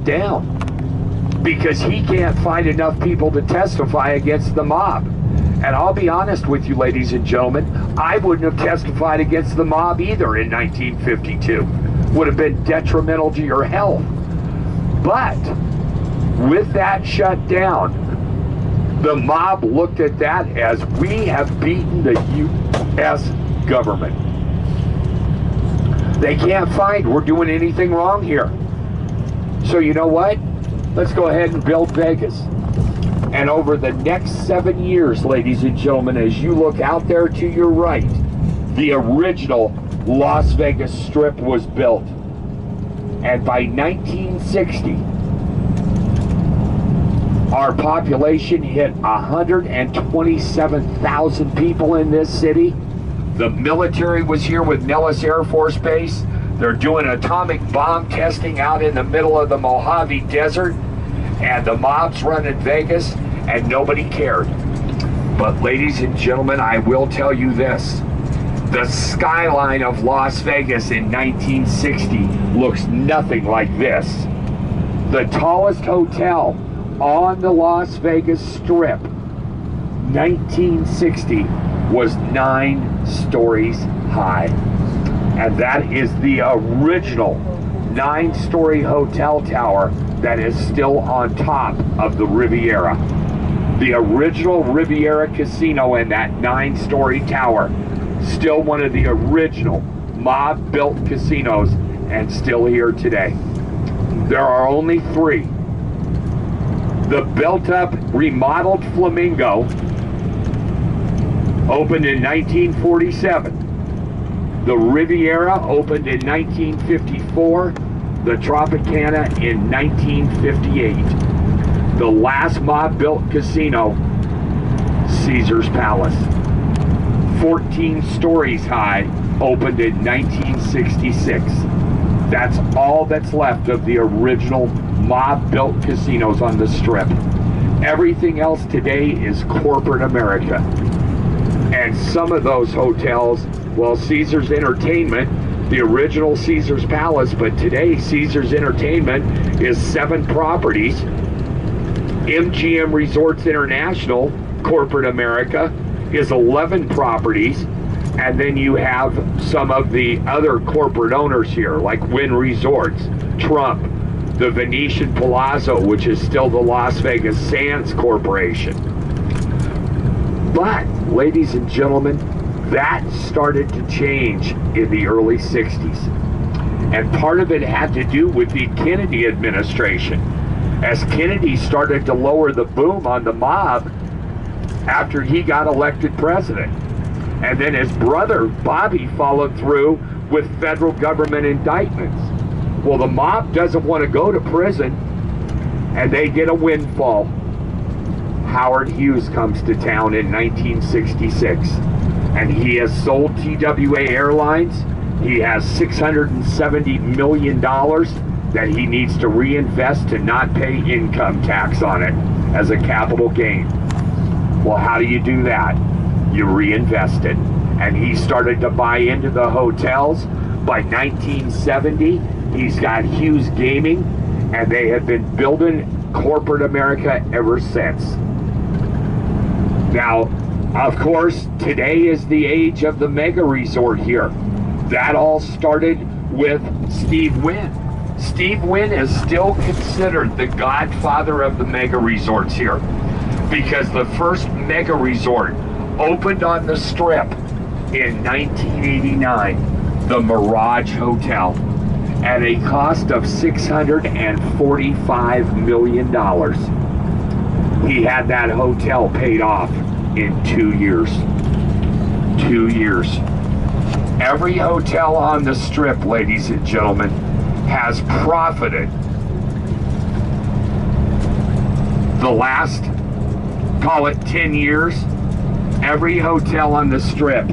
down because he can't find enough people to testify against the mob. And I'll be honest with you, ladies and gentlemen, I wouldn't have testified against the mob either in 1952. Would have been detrimental to your health. But with that shut down, the mob looked at that as we have beaten the U.S. government. They can't find we're doing anything wrong here. So you know what? Let's go ahead and build Vegas. And over the next 7 years, ladies and gentlemen, as you look out there to your right, the original Las Vegas Strip was built. And by 1960, our population hit 127,000 people in this city. The military was here with Nellis Air Force Base. They're doing atomic bomb testing out in the middle of the Mojave Desert. And the mob's running Vegas, and nobody cared. But ladies and gentlemen, I will tell you this. The skyline of Las Vegas in 1960 looks nothing like this. The tallest hotel on the Las Vegas Strip, 1960, was 9 stories high. And that is the original 9-story hotel tower that is still on top of the Riviera. The original Riviera Casino in that 9-story tower, still one of the original mob-built casinos and still here today. There are only 3. The built-up, remodeled Flamingo opened in 1947. The Riviera opened in 1954. The Tropicana in 1958. The last mob-built casino, Caesar's Palace, 14 stories high, opened in 1966. That's all that's left of the original mob-built casinos on the Strip. Everything else today is corporate America. And some of those hotels, well, Caesar's Entertainment, the original Caesar's Palace, but today Caesar's Entertainment is 7 properties. MGM Resorts International, corporate America, is 11 properties. And then you have some of the other corporate owners here, like Wynn Resorts, Trump, the Venetian Palazzo, which is still the Las Vegas Sands Corporation. But, ladies and gentlemen, that started to change in the early 60s. And part of it had to do with the Kennedy administration. As Kennedy started to lower the boom on the mob after he got elected president. And then his brother, Bobby, followed through with federal government indictments. Well, the mob doesn't want to go to prison, and they get a windfall. Howard Hughes comes to town in 1966. And he has sold TWA Airlines. He has $670 million that he needs to reinvest to not pay income tax on it as a capital gain. Well, how do you do that? You reinvest it. And he started to buy into the hotels. By 1970, he's got Hughes Gaming, and they have been building corporate America ever since. Now, of course, today is the age of the mega resort here. That all started with Steve Wynn. Steve Wynn is still considered the godfather of the mega resorts here because the first mega resort opened on the Strip in 1989, the Mirage Hotel, at a cost of $645 million. He had that hotel paid off in 2 years. 2 years. Every hotel on the Strip, ladies and gentlemen, has profited the last, call it 10 years. Every hotel on the Strip,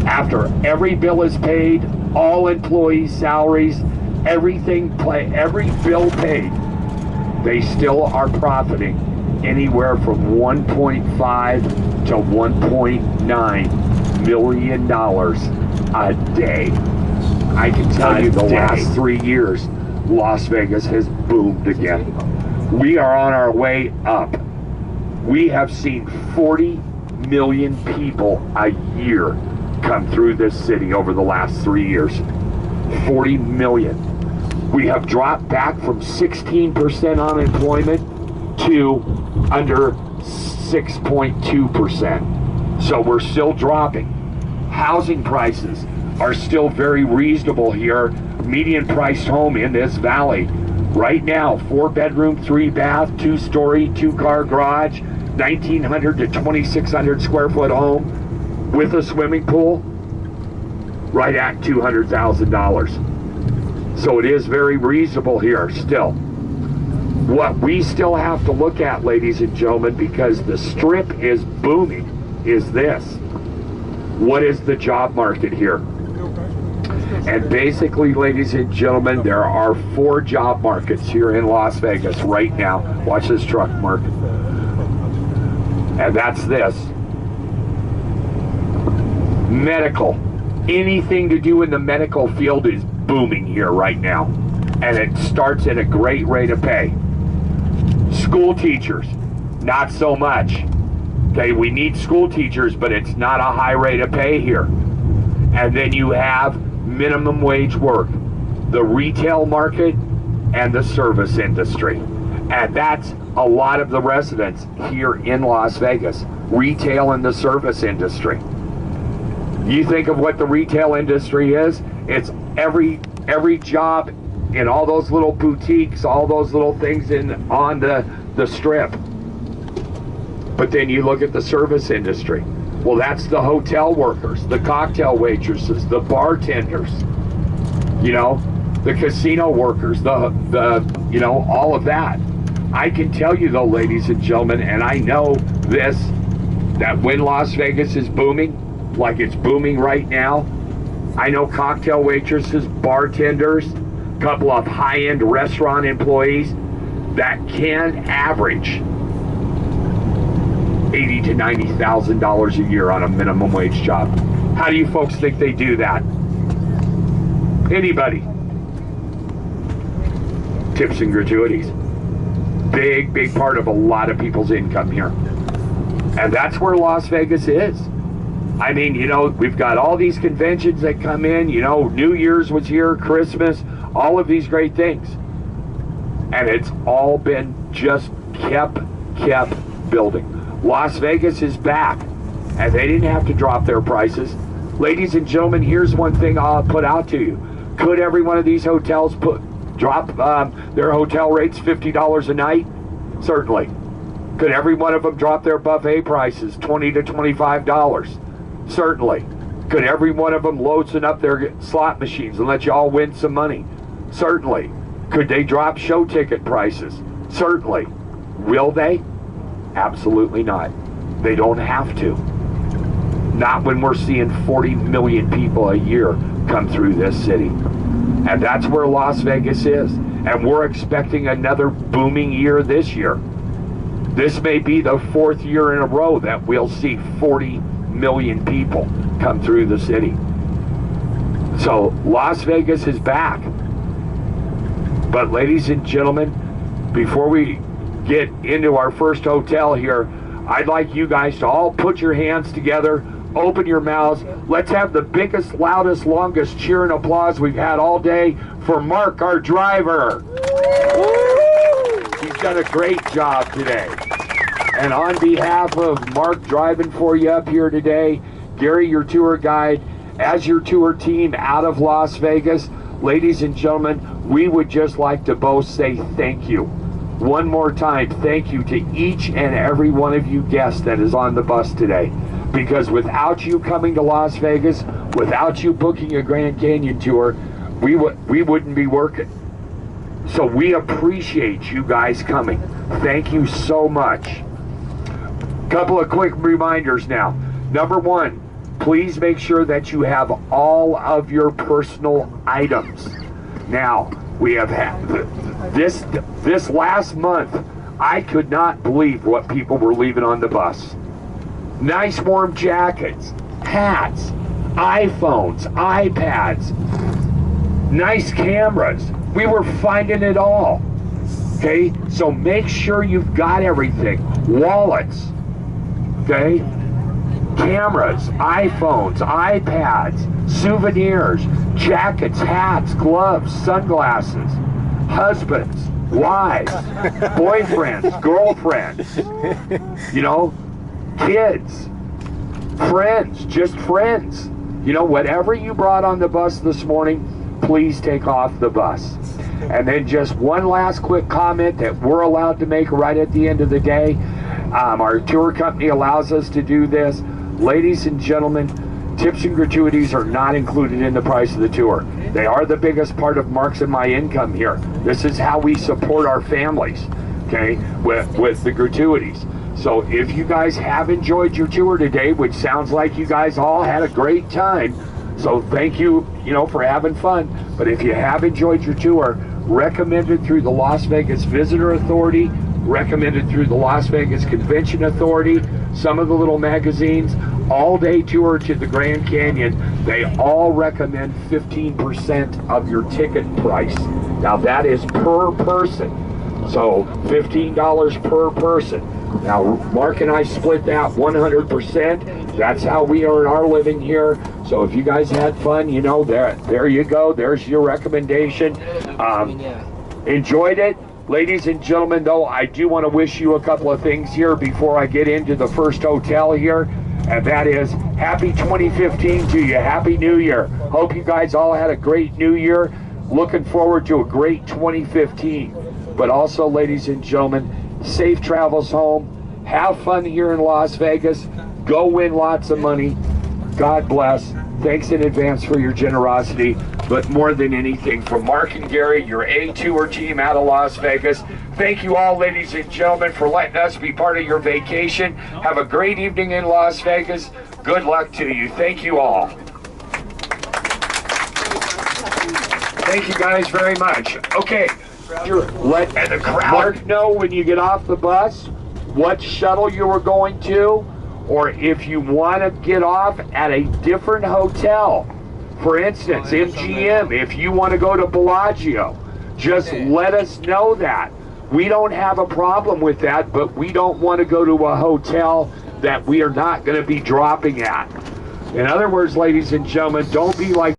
after every bill is paid, all employees' salaries, every bill paid, they still are profiting anywhere from $1.5 to $1.9 million a day. I can tell you the last 3 years, Las Vegas has boomed again. We are on our way up. We have seen 40 million people a year come through this city over the last 3 years. 40 million. We have dropped back from 16% unemployment to under 6.2%. So we're still dropping. Housing prices are still very reasonable here. Median priced home in this valley right now, 4-bedroom, 3-bath, 2-story, 2-car garage, 1,900 to 2,600 square foot home with a swimming pool, right at $200,000. So it is very reasonable here still. What we still have to look at, ladies and gentlemen, because the strip is booming, is this. What is the job market here? And basically, ladies and gentlemen, there are 4 job markets here in Las Vegas right now. Watch this truck, Mark. And that's this. Medical. Anything to do in the medical field is booming here right now. And it starts at a great rate of pay. School teachers, not so much. Okay, we need school teachers, but it's not a high rate of pay here. And then you have minimum wage work, the retail market, and the service industry. And that's a lot of the residents here in Las Vegas, retail and the service industry. You think of what the retail industry is, it's every job in all those little boutiques, all those little things on the strip. But then you look at the service industry. Well, that's the hotel workers, the cocktail waitresses, the bartenders, you know, the casino workers, the you know, all of that. I can tell you though, ladies and gentlemen, and I know this, that when Las Vegas is booming, like it's booming right now, I know cocktail waitresses, bartenders, a couple of high-end restaurant employees that can average $80,000 to $90,000 a year on a minimum wage job. How do you folks think they do that? Anybody? Tips and gratuities. Big part of a lot of people's income here. And that's where Las Vegas is. I mean, you know, we've got all these conventions that come in, you know, New Year's was here, Christmas, all of these great things. And it's all been just kept building. Las Vegas is back, and they didn't have to drop their prices. Ladies and gentlemen, here's one thing I'll put out to you. Could every one of these hotels drop their hotel rates $50 a night? Certainly. Could every one of them drop their buffet prices $20 to $25? Certainly. Could every one of them loosen up their slot machines and let you all win some money? Certainly. Could they drop show ticket prices? Certainly. Will they? Absolutely not. They don't have to. Not when we're seeing 40 million people a year come through this city. And that's where Las Vegas is. And we're expecting another booming year this year. This may be the 4th year in a row that we'll see 40 million people come through the city. So Las Vegas is back. But ladies and gentlemen, before we get into our first hotel here, I'd like you guys to all put your hands together, open your mouths. Let's have the biggest, loudest, longest cheer and applause we've had all day for Mark, our driver. He's done a great job today. And on behalf of Mark driving for you up here today, Gary, your tour guide, as your tour team out of Las Vegas, ladies and gentlemen, we would just like to both say thank you. One more time, thank you to each and every one of you guests that is on the bus today. Because without you coming to Las Vegas, without you booking a Grand Canyon tour, we wouldn't be working. So we appreciate you guys coming. Thank you so much. Couple of quick reminders now. Number one, please make sure that you have all of your personal items. Now, we have had this last month, I could not believe what people were leaving on the bus. Nice warm jackets, hats, iPhones, iPads, nice cameras, We were finding it all. Okay, so make sure you've got everything. Wallets, okay, cameras, iPhones, iPads, souvenirs, jackets, hats, gloves, sunglasses, husbands, wives, boyfriends, girlfriends, you know, kids, friends, just friends. You know, whatever you brought on the bus this morning, please take off the bus. And then just one last quick comment that we're allowed to make right at the end of the day. Our tour company allows us to do this. Ladies and gentlemen, tips and gratuities are not included in the price of the tour. They are the biggest part of Mark's and my income here. This is how we support our families, okay, with the gratuities. So if you guys have enjoyed your tour today, which sounds like you guys all had a great time, so thank you, you know, for having fun. But if you have enjoyed your tour, recommended through the Las Vegas Visitor Authority, recommended through the Las Vegas Convention Authority, some of the little magazines, all-day tour to the Grand Canyon, they all recommend 15% of your ticket price. Now that is per person, so $15 per person. Now Mark and I split that 100%. That's how we earn our living here. So if you guys had fun, you know, there you go. There's your recommendation. Enjoyed it. Ladies and gentlemen, though, I do want to wish you a couple of things here before I get into the first hotel here, and that is happy 2015 to you. Happy New Year. Hope you guys all had a great New Year. Looking forward to a great 2015. But also, ladies and gentlemen, safe travels home. Have fun here in Las Vegas. Go win lots of money. God bless. Thanks in advance for your generosity. But more than anything, from Mark and Gary, your A Tour team out of Las Vegas, thank you all, ladies and gentlemen, for letting us be part of your vacation. Have a great evening in Las Vegas. Good luck to you. Thank you all. Thank you guys very much. Okay, let the crowd know when you get off the bus what shuttle you were going to, or if you want to get off at a different hotel. For instance, MGM, if you want to go to Bellagio, just let us know that. We don't have a problem with that, but we don't want to go to a hotel that we are not going to be dropping at. In other words, ladies and gentlemen, don't be like